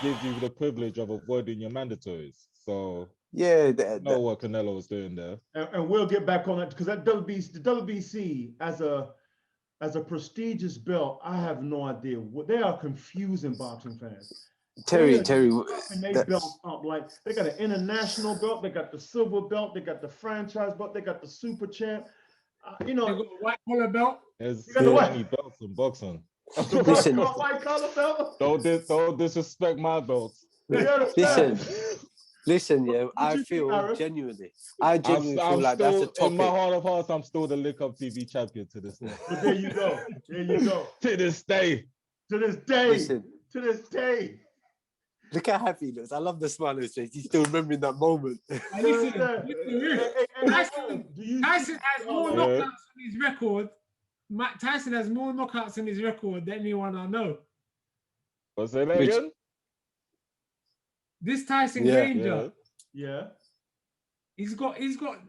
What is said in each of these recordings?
gives you the privilege of avoiding your mandatories. So yeah, know what Canelo was doing there. And we'll get back on that because that the WBC as a prestigious belt, I have no idea. They are confusing boxing fans. Terry, and they belts up like they got an international belt, they got the silver belt, they got the franchise belt, they got the super champ. You know, they got a white collar belt. There's so many belts in boxing. Listen, white collar belt. Don't disrespect my belts. Listen, yeah, I feel genuinely feel like that's a topic. In my heart of hearts, I'm still the Lick Up TV champion to this day. But there you go. There you go. To this day. To this day. Listen, to this day. Look how happy he looks. I love the smile on his face. He's still remembering that moment. Tyson has more knockouts on his record. Tyson has more knockouts on his record than anyone I know. What's that again? This Tyson Granger. Yeah. He's got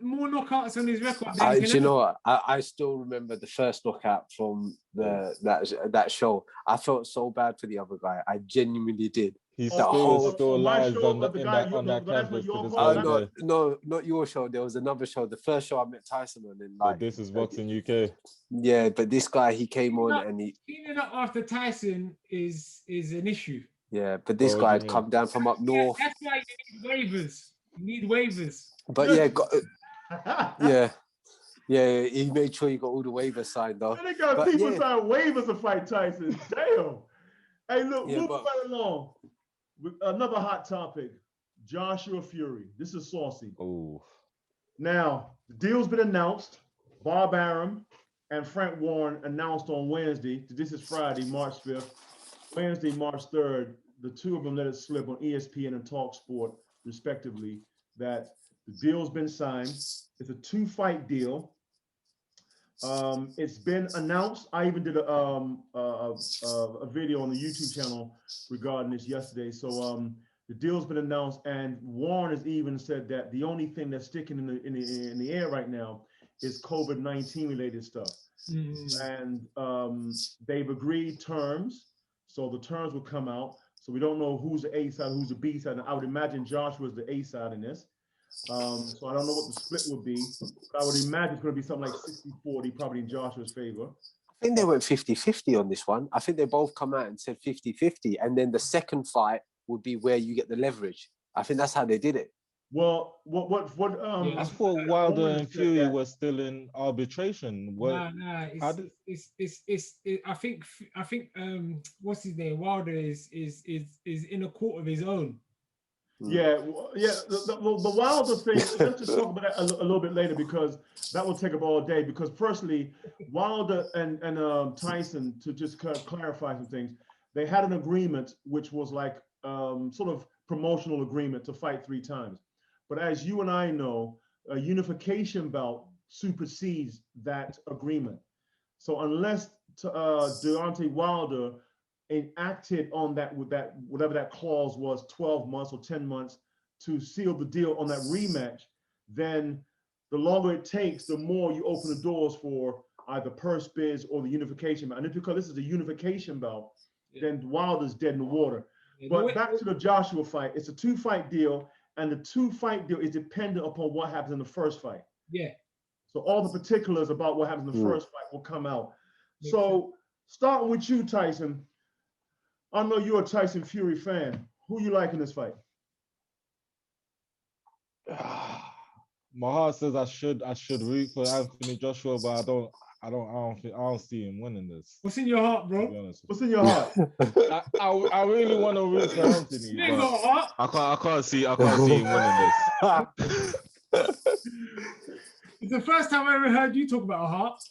more knockouts on his record. Do you know what? I still remember the first knockout from that show. I felt so bad for the other guy. I genuinely did. He's still lies on that canvas. No, not your show. There was another show. The first show I met Tyson on, and like This Is Boxing UK. Yeah, but this guy, he came on and he cleaning up after Tyson is an issue. Yeah, but this guy had come down from up north. That's why you need waivers. You need waivers. But yeah, he made sure he got all the waivers signed off. They got people signing waivers to fight Tyson. Damn. Hey, look, moving right along. Another hot topic, Joshua Fury. This is saucy. Oh. Now, the deal's been announced. Bob Arum and Frank Warren announced on Wednesday. This is Friday, March 5th. Wednesday, March 3rd, the two of them let it slip on ESPN and TalkSport, respectively, that the deal's been signed. It's a 2-fight deal. It's been announced. I even did a video on the YouTube channel regarding this yesterday. So the deal's been announced, and Warren has even said that the only thing that's sticking in the air right now is COVID-19 related stuff. And they've agreed terms. So the terms will come out. So we don't know who's the A side, who's the B side. And I would imagine Joshua's the A side in this. So I don't know what the split would be. But I would imagine it's going to be something like 60-40, probably in Joshua's favor. I think they went 50-50 on this one. I think they both come out and said 50-50. And then the second fight would be where you get the leverage. I think that's how they did it. Well, I thought Wilder and Fury were still in arbitration. I think what's his name? Wilder is in a court of his own. Yeah. The Wilder thing. Let's just talk about that a little bit later because that will take up all day. Because personally, Wilder and Tyson, to just clarify some things, they had an agreement which was like sort of promotional agreement to fight 3 times. But as you and I know, a unification bout supersedes that agreement. So unless Deontay Wilder enacted on that with that whatever that clause was, 12 months or 10 months to seal the deal on that rematch, then the longer it takes, the more you open the doors for either purse bids or the unification bout. And it's because this is a unification bout, then Wilder's dead in the water. But back to the Joshua fight, it's a 2-fight deal. And the 2-fight deal is dependent upon what happens in the first fight. Yeah. So all the particulars about what happens in the first fight will come out. So starting with you, Tyson. I know you're a Tyson Fury fan. Who you like in this fight? My heart says I should root for Anthony Joshua, but I don't see him winning this. What's in your heart, bro? What's in your heart? I really want to root for Anthony. You ain't got a heart. I can't see him winning this. It's the first time I ever heard you talk about a heart.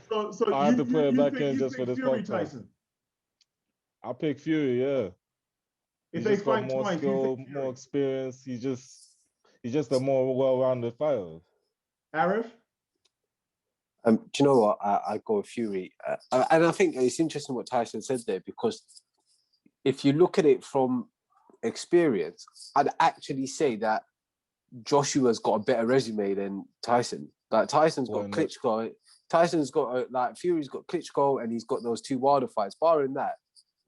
so I have to put it back in just for this Fury, podcast. Tyson. I pick Fury, yeah. If they fight more twice, skill, more experience. He's just a more well-rounded fighter. Arif? Do you know what? I go with Fury. And I think it's interesting what Tyson said there, because if you look at it from experience, I'd actually say that Joshua's got a better resume than Tyson. Like Tyson's got Klitschko. Tyson's got like Fury's got Klitschko, and he's got those 2 Wilder fights. Barring that,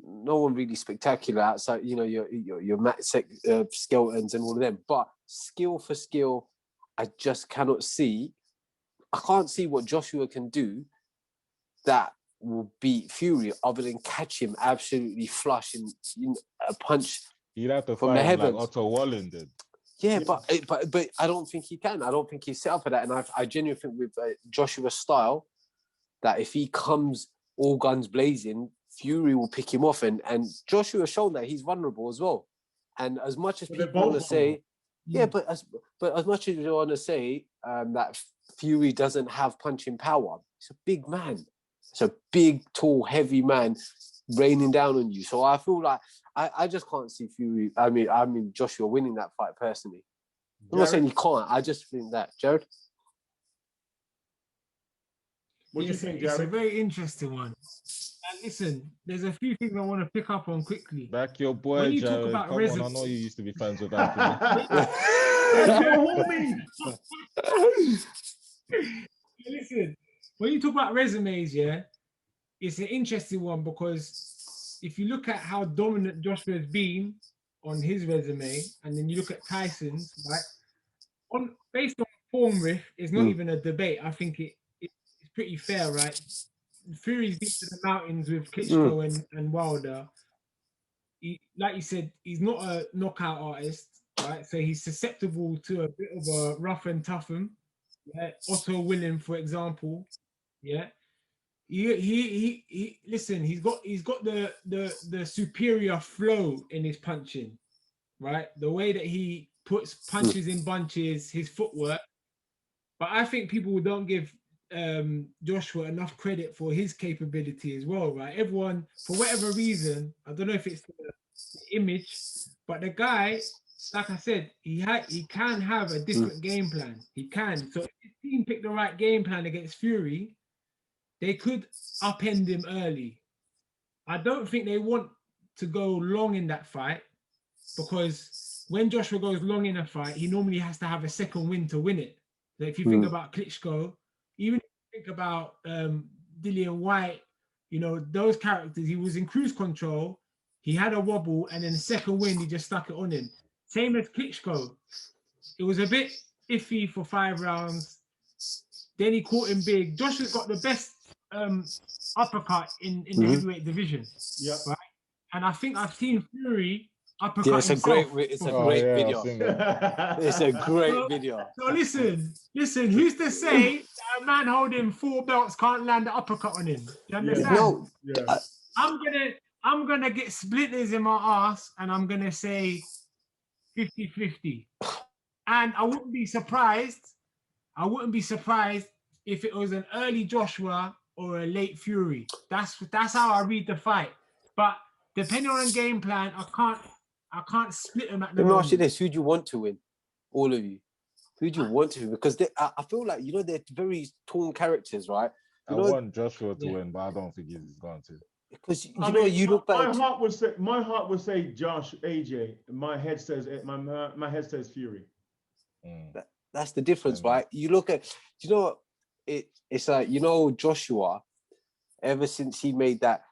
no one really spectacular outside, you know, your Matt Skeltons and all of them. But skill for skill, I just cannot see. I can't see what Joshua can do that will beat Fury, other than catch him absolutely flush in a punch. He'd have to from fight the him heavens. like Otto Wallen did. Yeah, but I don't think he can. I don't think he's set up for that. And I genuinely think with Joshua's style, that if he comes all guns blazing, Fury will pick him off. And Joshua shown that he's vulnerable as well. And as much as people want to say, but as much as you want to say that Fury doesn't have punching power, he's a big man. It's a big, tall, heavy man raining down on you. So I feel like I just can't see Fury. I mean Joshua winning that fight personally. I'm not saying he can't. I just think that. Jared? What do you think, Jared? It's a very interesting one. And listen, there's a few things I want to pick up on quickly. Back your boy, When you Jared. talk about Come resume, on, I know you used to be friends with Anthony. Listen, when you talk about resumes, yeah, it's an interesting one because if you look at how dominant Joshua has been on his resume, and then you look at Tyson's, right? Based on form riff, it's not even a debate. I think it's pretty fair, right? Fury's been to the mountains with Klitschko and Wilder. Like you said, he's not a knockout artist, right? So he's susceptible to a bit of a rough and toughen. Yeah? Otto Willen, for example, yeah. He listen, he's got the superior flow in his punching, right? The way that he puts punches in bunches, his footwork. But I think people don't give Joshua enough credit for his capability as well, right? Everyone, for whatever reason, I don't know if it's the image, but the guy, like I said, he can have a different game plan. He can. So if his team picked the right game plan against Fury, they could upend him early. I don't think they want to go long in that fight, because when Joshua goes long in a fight, he normally has to have a second win to win it. So if you think about Klitschko, even if you think about Dillian White, you know, those characters, he was in cruise control, he had a wobble, and then the second win, he just stuck it on him. Same as Klitschko. It was a bit iffy for 5 rounds. Then he caught him big. Joshua's got the best uppercut in the heavyweight division. Yeah. Right? And I think I've seen Fury uppercut it's a himself. great video. It's a great video. So listen, who's to say that a man holding 4 belts can't land an uppercut on him? Do you understand? No. I'm gonna get splinters in my ass, and I'm gonna say 50-50. And I wouldn't be surprised if it was an early Joshua or a late Fury. That's how I read the fight. But depending on the game plan, I can't split them at the moment. Let me ask you this: who do you want to win? All of you. Who do you want to win? Because I feel like, you know, they're very torn characters, right? I want Joshua to win, but I don't think he's going to. Because you look back. My heart would say Josh, AJ. My head says Fury. That's the difference, right? You look at, you know, it's like, you know, Joshua, ever since he made that,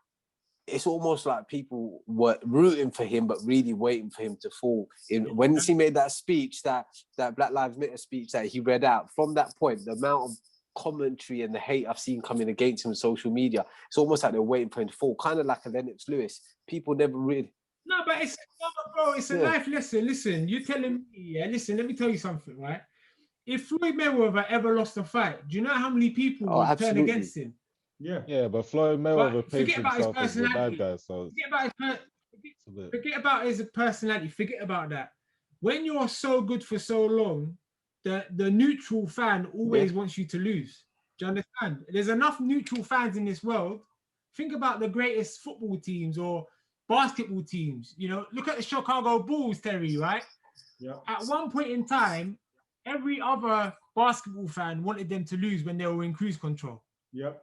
it's almost like people were rooting for him, but really waiting for him to fall. When he made that speech, that Black Lives Matter speech that he read out, from that point, the amount of commentary and the hate I've seen coming against him on social media, it's almost like they're waiting for him to fall, kind of like a Lennox Lewis. People never really... No, but it's a life lesson. Listen, you're telling me, listen, let me tell you something, right? If Floyd Mayweather ever lost a fight, do you know how many people would turn against him? Yeah, but Floyd Mayweather paints himself as the bad guy. So forget about his personality. Forget about that. When you're so good for so long, the neutral fan always wants you to lose. Do you understand? There's enough neutral fans in this world. Think about the greatest football teams or basketball teams. You know, look at the Chicago Bulls, Terry, right? Yeah. At one point in time, every other basketball fan wanted them to lose when they were in cruise control. Yep.